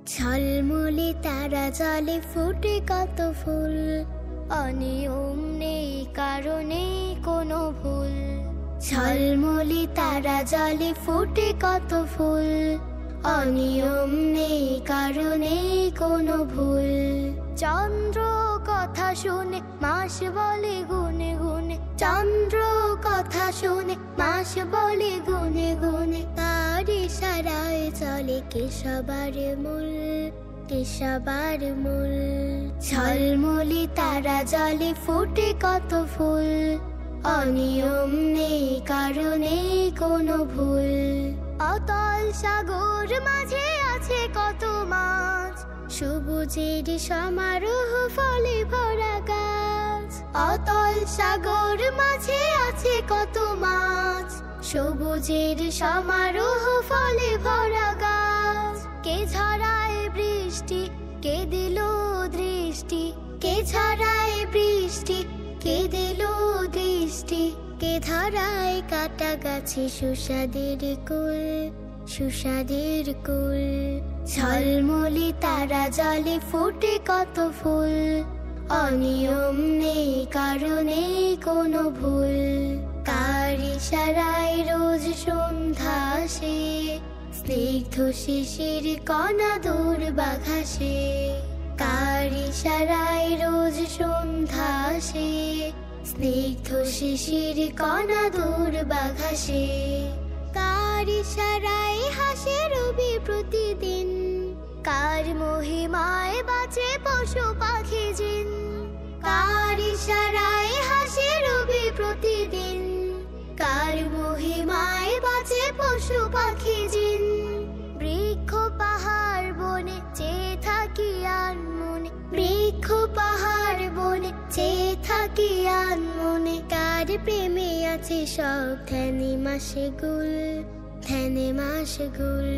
ঝলমলে তারা জলে ফুটে কত ফুল, অনিয়ম নেই কারণে কোনো ভুল। ঝলমলে তারা জলে ফুটে কত ফুল, অনিয়ম নেই কারণে কোনো ভুল। চন্দ্র কথা শুনে মাস বলে গুনে গুনে, চন্দ্র কথা শুনে মাস বলে গুনে গুনে। তার ইশারায় চলে কেশবার মূল, কেশবার মূল। ঝলমলে তারা জলে ফুটে কত ফুল, অনিয়ম নেই কারণে কোনো ভুল। অতল সাগর মাঝে আছে কত মাছ, সবুজের সমারোহ ফলে ভরা গাছ। অতল সাগর মাঝে আছে কত মাছ, সবুজের সমারোহ ফলে ভরা গাছ। কে ঝরায় বৃষ্টি, কে দিল দৃষ্টি, কে ঝরায় বৃষ্টি, কে দিল দৃষ্টি। কে ধরায় কাটা গাছে সুস্বাদের কুল, সুস্বাদের কুল। ঝলমলে তারা জলে ফুটে কত ফুল, অনিয়ম নেই কারণে কোনো ভুল। কার ইশারায় রোজ সন্ধ্যা আসে, স্নিগ্ধ শিশির কণা দূর বাঘাসে। কার ইশারায় রোজ সন্ধ্যা আসে, স্নিগ্ধ শিশির কণা দূর বাঘাসে। কার ইশারায় হাসে রবি প্রতিদিন, কার মহিমায় বাঁচে পশু পাখি জিন। কার ইশারায় হাসে রবি প্রতিদিন, কার মহিমায় বাঁচে পশু পাখি জিন। বৃক্ষ পাহাড় বনে চেয়ে থাকি আনমনে, বৃক্ষ পাহাড় বনে চেয়ে থাকি আনমনে। কার প্রেমে আছে সব ধ্যানে মাসে গুল, ধ্যানে মাসে গুল।